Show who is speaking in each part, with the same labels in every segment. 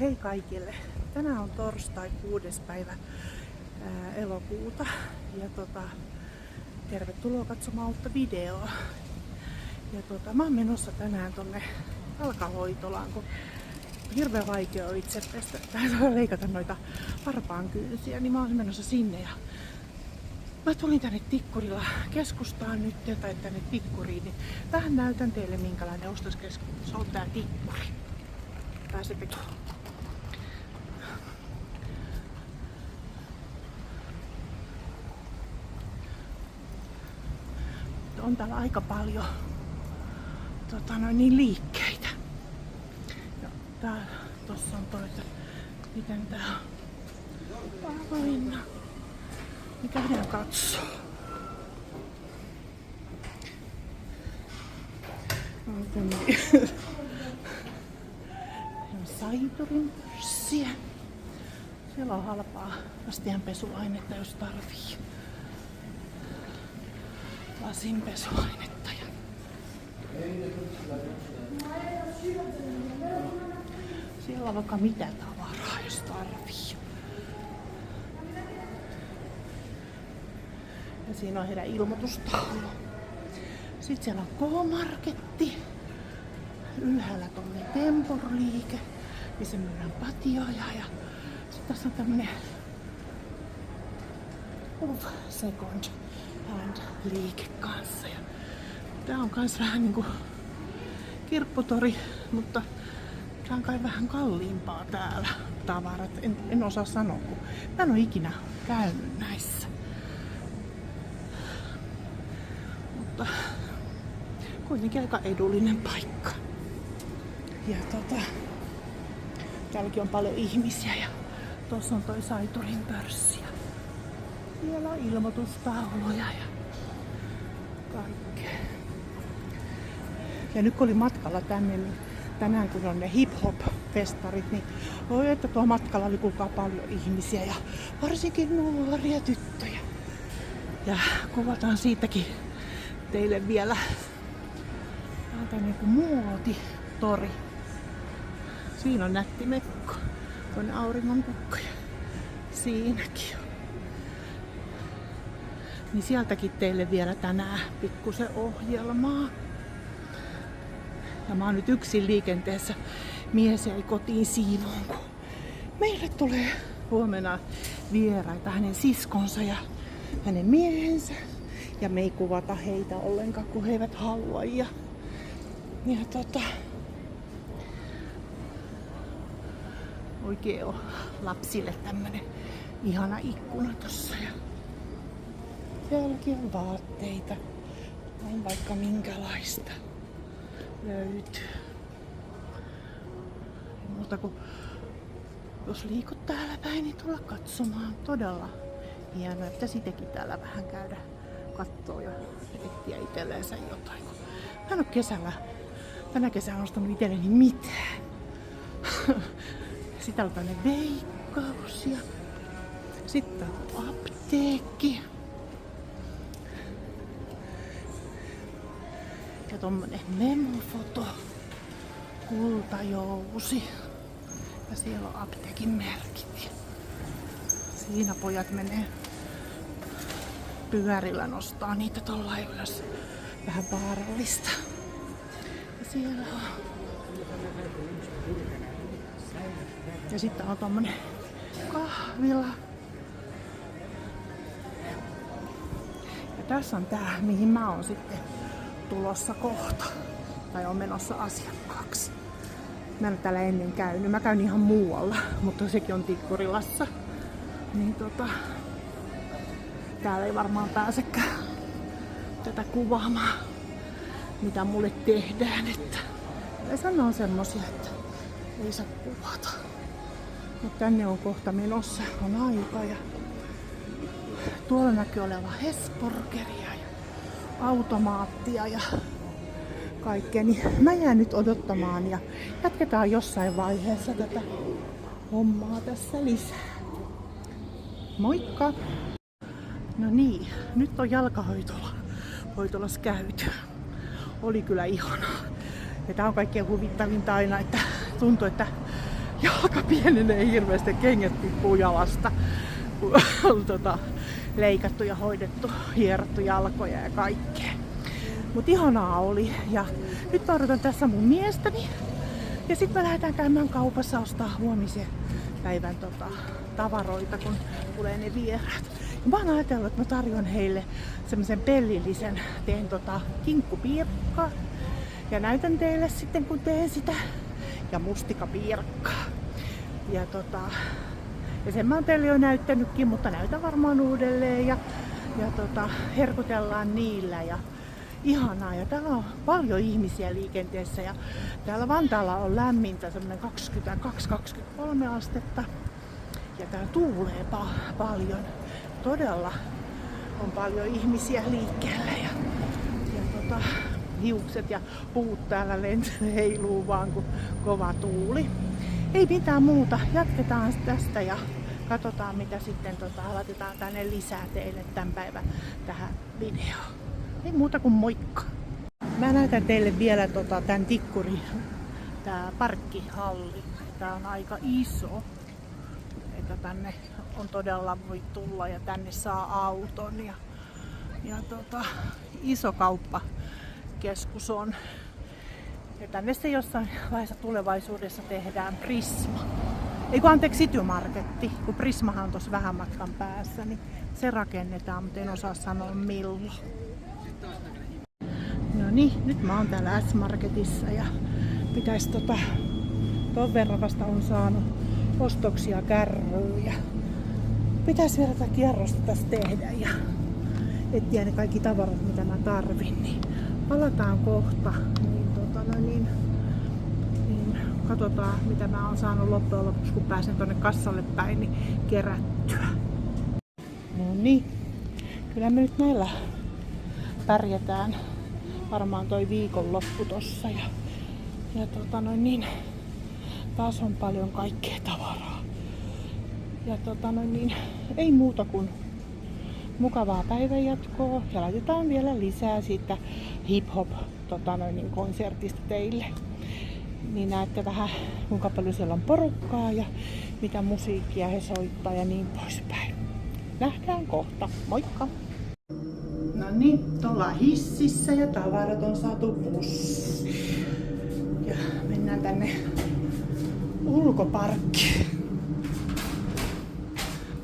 Speaker 1: Hei kaikille! Tänään on torstai 6. päivä elokuuta ja tervetuloa katsomaan uutta videoa. Ja mä oon menossa tänään tonne jalkahoitolaan, kun hirveän vaikea on itse leikata noita varpaankynsiä, niin mä oon menossa sinne. Ja mä tulin tänne Tikkurilla keskustaan nyt, tai tänne Tikkuriin, niin vähän näytän teille minkälainen ostoskeskus on tää Tikkuri. Pääsette tuohon. On täällä aika paljon liikkeitä. Ja täällä, tossa on toita. Miten tää on? Paavoinna. Me käydään katsoo. Saiturin pörssiä. Siellä on halpaa astianpesuainetta, jos tarvii. Lasinpesuainetta. Siellä on vaikka mitä tavaraa, jos tarvii. Ja siinä on heidän ilmoitustaulu. Sitten siellä on K-marketti. Ylhäällä tommonen Tempor-liike, missä myydään patioja. Ja sitten tässä on tämmönen second hand liike kanssa. Ja tää on kans vähän niinku kirpputori, mutta tää on kai vähän kalliimpaa täällä tavarat. En osaa sanoa, kun mä en oo ikinä käynyt näissä. Mutta kuitenkin aika edullinen paikka. Ja täälläkin on paljon ihmisiä ja tuossa on toi Saiturin pörssi. Siellä on ilmoitustauluja ja kaikkea. Ja nyt kun oli matkalla tänne, niin tänään kun on ne hip-hop-festarit, niin voi että tuo matkalla oli kuinka paljon ihmisiä ja varsinkin nuoria tyttöjä. Ja kuvataan siitäkin teille vielä. Tää on niinku muotitori. Siinä on nätti mekko. Tuonne auringon kukkoja. Siinäkin on. Niin sieltäkin teille vielä tänään pikkusen ohjelmaa. Ja mä oon nyt yksin liikenteessä. Mies jäi kotiin siivoon, kun meille tulee huomenna vieraita, hänen siskonsa ja hänen miehensä. Ja me ei kuvata heitä ollenkaan, kun he eivät halua. Ja oikein on lapsille tämmönen ihana ikkuna tossa. Ja sielläkin on vaatteita. On vaikka minkälaista löytyy. Mutta kun jos liikut täällä päin, niin tulla katsomaan. Todella hienoa. Pitäisi itsekin täällä vähän käydä kattoo ja etsiä itselleensä jotain. Mä en oo tänä kesänä ostanut itselleni mitään. Sitten on tänne Veikkaus ja sitten on apteekki. Ja tommonen memofoto, kultajousi. Ja siellä on apteekin merkit. Siinä pojat menee pyörillä, nostaa niitä tollain ylös. Vähän vaarallista. Ja siellä on. Ja sitten on tommonen kahvila. Ja tässä on tää, mihin mä oon sitten tulossa kohta. Tai on menossa asiakkaaksi. Mä en ole täällä ennen käynyt. Mä käyn ihan muualla, mutta sekin on Tikkurilassa. Niin täällä ei varmaan pääsekään tätä kuvaamaan, mitä mulle tehdään. Että sanoo semmosia, että ei saa kuvata. Mutta tänne on kohta menossa, on aika. Ja tuolla näkyy oleva Hesburgeria ja automaattia ja kaikkea. Niin mä jään nyt odottamaan ja jatketaan jossain vaiheessa tätä hommaa tässä lisää. Moikka! No niin, nyt on jalkahoitolassa käyty. Oli kyllä ihanaa. Ja tää on kaikkein huvittavinta aina, että tuntuu, että jalka pienenee hirveästi, kengät tippuu jalasta. On leikattu ja hoidettu, hierottu jalkoja ja kaikkea. Mut ihanaa oli. Ja nyt mä odotan tässä mun miestäni. Ja sitten me lähdetään käymään kaupassa ostaa huomisen päivän tavaroita, kun tulee ne vieraat. Ja mä oon ajatellut, että mä tarjon heille semmosen pellillisen, teen kinkkupiirakkaa. Ja näytän teille sitten, kun teen sitä. Ja mustikapiirakkaa. Ja sen mä oon teille jo näyttänytkin, mutta näytän varmaan uudelleen. Ja herkutellaan niillä. Ja ihanaa. Ja täällä on paljon ihmisiä liikenteessä. Ja täällä Vantaalla on lämmintä, semmonen 22-23 astetta. Ja täällä tuulee paljon. Todella on paljon ihmisiä liikkeellä. Ja hiukset ja puut täällä heiluu vaan, kun kova tuuli. Ei mitään muuta. Jatketaan tästä ja katsotaan, mitä sitten laitetaan tänne lisää teille tämän päivän tähän videoon. Ei muuta kuin moikka! Mä näytän teille vielä tän tikkurin, tää parkkihalli. Tää on aika iso. Että tänne on todella voi tulla ja tänne saa auton. Ja iso kauppakeskus on. Ja tänne se jossain vaiheessa tulevaisuudessa tehdään Prisma. City Marketti, kun Prismahan on tuossa vähän matkan päässä, niin se rakennetaan, mutta en osaa sanoa milloin. No niin, nyt mä oon täällä S-Marketissa ja pitäis ton verran vasta on saanut ostoksia kärryyn ja pitäis vielä tätä kierrosta tässä tehdä ja etsiä ne kaikki tavarat, mitä mä tarvin, niin palataan kohta. Niin katsotaan, mitä mä oon saanut loppujen lopuksi, kun pääsen tonne kassalle päin, niin kerättyä. No niin, kyllä me nyt näillä pärjätään varmaan toi viikonloppu tossa. Ja taas on paljon kaikkea tavaraa. Ja ei muuta kuin mukavaa päivänjatkoa ja laitetaan vielä lisää siitä hip-hop konsertista teille. Niin näette vähän kuinka paljon siellä on porukkaa ja mitä musiikkia he soittaa ja niin poispäin. Nähdään kohta. Moikka! No niin, ollaan hississä ja tavarat on saatu bussiin. Ja mennään tänne ulkoparkkiin.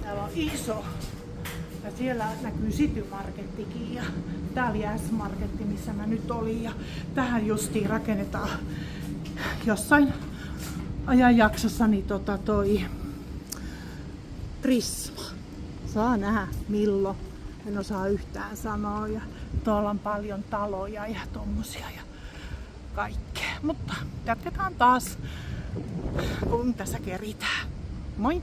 Speaker 1: Täällä on iso. Ja siellä näkyy City Markettikin ja tää oli S-Marketti, missä mä nyt olin. Ja tähän justiin rakennetaan jossain ajanjaksossa niin toi Prisma. Saa nähdä milloin. En osaa yhtään sanoa. Ja tuolla on paljon taloja ja tommosia ja kaikkea. Mutta jatketaan taas, kun tässä keritään. Moi!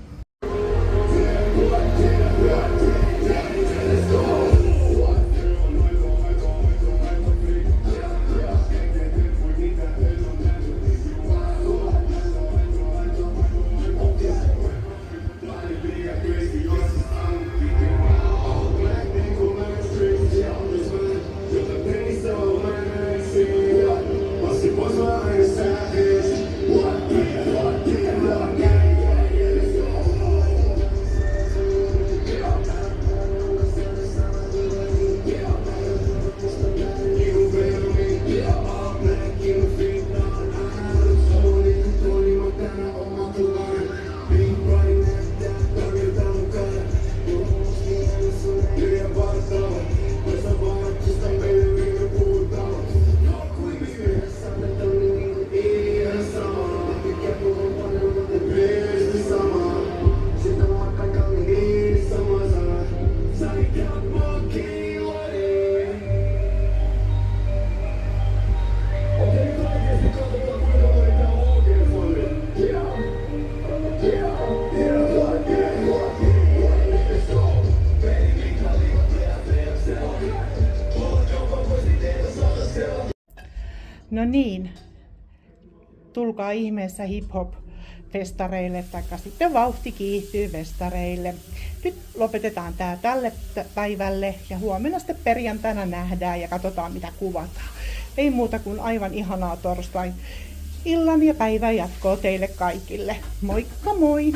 Speaker 1: No niin, tulkaa ihmeessä hip-hop-festareille, tai sitten vauhti kiihtyy festareille. Nyt lopetetaan tää tälle päivälle ja huomenna sitten perjantaina nähdään ja katsotaan mitä kuvataan. Ei muuta kuin aivan ihanaa illan ja päivän jatkoa teille kaikille. Moikka moi!